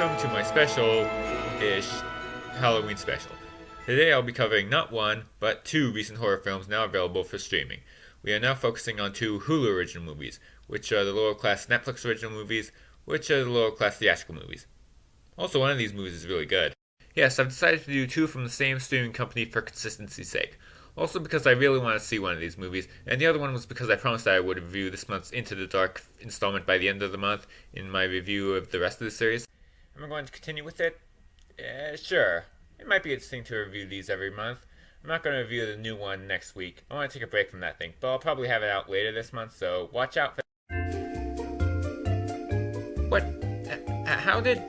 welcome to my special-ish Halloween special. Today I'll be covering not one, but two recent horror films now available for streaming. We are now focusing on two Hulu original movies, which are the lower-class Netflix original movies, which are the lower-class theatrical movies. Also, one of these movies is really good. Yes, I've decided to do two from the same streaming company for consistency's sake. Also because I really want to see one of these movies, and the other one was because I promised that I would review this month's Into the Dark installment by the end of the month in my review of the rest of the series. Am I going to continue with it? Sure. It might be interesting to review these every month. I'm not going to review the new one next week. I want to take a break from that thing, but I'll probably have it out later this month, so watch out for What? How did...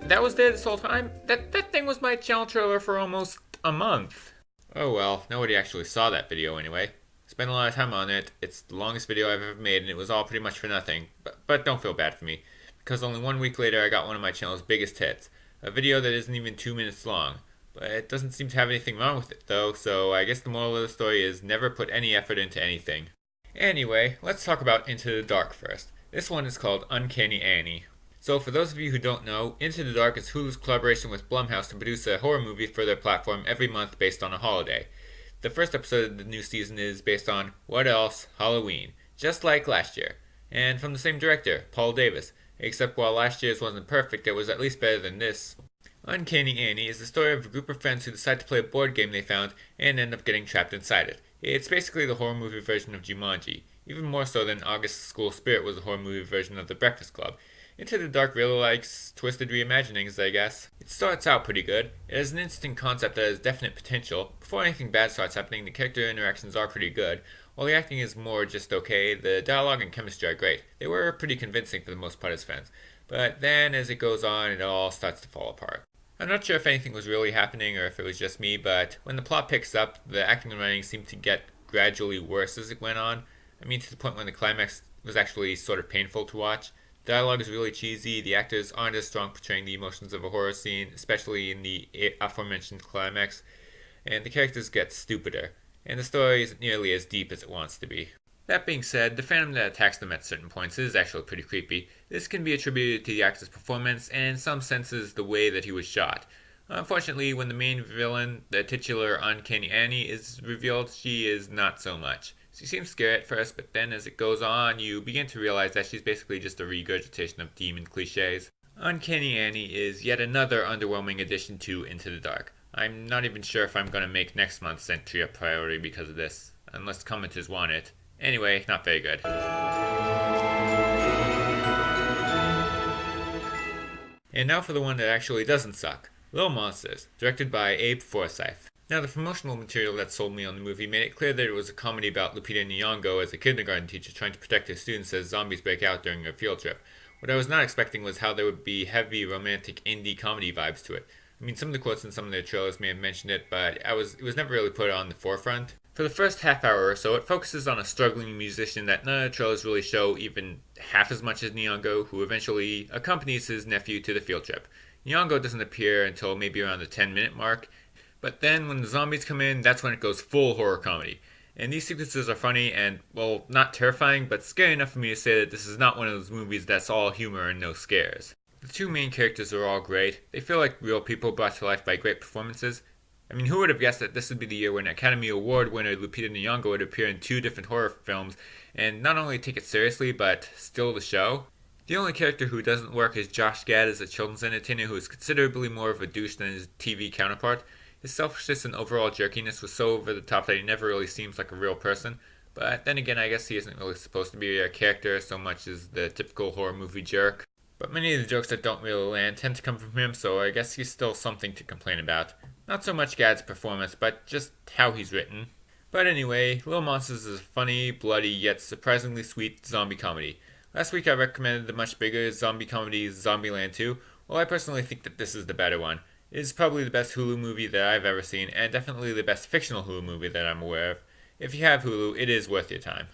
that was there this whole time? That thing was my channel trailer for almost a month. Oh well, nobody actually saw that video anyway. Spent a lot of time on it. It's the longest video I've ever made, and it was all pretty much for nothing. But don't feel bad for me, because only 1 week later I got one of my channel's biggest hits. A video that isn't even 2 minutes long. But it doesn't seem to have anything wrong with it though, so I guess the moral of the story is never put any effort into anything. Anyway, let's talk about Into the Dark first. This one is called Uncanny Annie. So for those of you who don't know, Into the Dark is Hulu's collaboration with Blumhouse to produce a horror movie for their platform every month based on a holiday. The first episode of the new season is based on, what else, Halloween, just like last year. And from the same director, Paul Davis, except while last year's wasn't perfect, it was at least better than this. Uncanny Annie is the story of a group of friends who decide to play a board game they found and end up getting trapped inside it. It's basically the horror movie version of Jumanji, even more so than August School Spirit was the horror movie version of The Breakfast Club. Into the Dark really likes twisted reimaginings, I guess. It starts out pretty good. It has an interesting concept that has definite potential. Before anything bad starts happening, the character interactions are pretty good. While the acting is more just okay, the dialogue and chemistry are great. They were pretty convincing for the most part as fans. But then, as it goes on, it all starts to fall apart. I'm not sure if anything was really happening or if it was just me, but when the plot picks up, the acting and writing seemed to get gradually worse as it went on. I mean, to the point when the climax was actually sort of painful to watch. Dialogue is really cheesy, the actors aren't as strong portraying the emotions of a horror scene, especially in the aforementioned climax, and the characters get stupider, and the story isn't nearly as deep as it wants to be. That being said, the phantom that attacks them at certain points is actually pretty creepy. This can be attributed to the actor's performance, and in some senses the way that he was shot. Unfortunately, when the main villain, the titular Uncanny Annie, is revealed, she is not so much. She seems scary at first, but then as it goes on, you begin to realize that she's basically just a regurgitation of demon cliches. Uncanny Annie is yet another underwhelming addition to Into the Dark. I'm not even sure if I'm going to make next month's entry a priority because of this, unless commenters want it. Anyway, not very good. And now for the one that actually doesn't suck. Little Monsters, directed by Abe Forsyth. Now, the promotional material that sold me on the movie made it clear that it was a comedy about Lupita Nyong'o as a kindergarten teacher trying to protect her students as zombies break out during a field trip. What I was not expecting was how there would be heavy, romantic, indie comedy vibes to it. I mean, some of the quotes in some of their trailers may have mentioned it, but it was never really put on the forefront. For the first half hour or so, it focuses on a struggling musician that none of the trailers really show even half as much as Nyong'o, who eventually accompanies his nephew to the field trip. Nyong'o doesn't appear until maybe around the 10-minute mark, but then when the zombies come in, that's when it goes full horror comedy. And these sequences are funny and, well, not terrifying, but scary enough for me to say that this is not one of those movies that's all humor and no scares. The two main characters are all great. They feel like real people brought to life by great performances. I mean, who would have guessed that this would be the year when Academy Award winner Lupita Nyong'o would appear in two different horror films and not only take it seriously, but steal the show? The only character who doesn't work is Josh Gad as a children's entertainer who is considerably more of a douche than his TV counterpart. His selfishness and overall jerkiness was so over the top that he never really seems like a real person. But then again, I guess he isn't really supposed to be a character so much as the typical horror movie jerk. But many of the jokes that don't really land tend to come from him, so I guess he's still something to complain about. Not so much Gad's performance, but just how he's written. But anyway, Little Monsters is a funny, bloody, yet surprisingly sweet zombie comedy. Last week I recommended the much bigger zombie comedy Zombieland 2. Well, I personally think that this is the better one. It is probably the best Hulu movie that I've ever seen, and definitely the best fictional Hulu movie that I'm aware of. If you have Hulu, it is worth your time.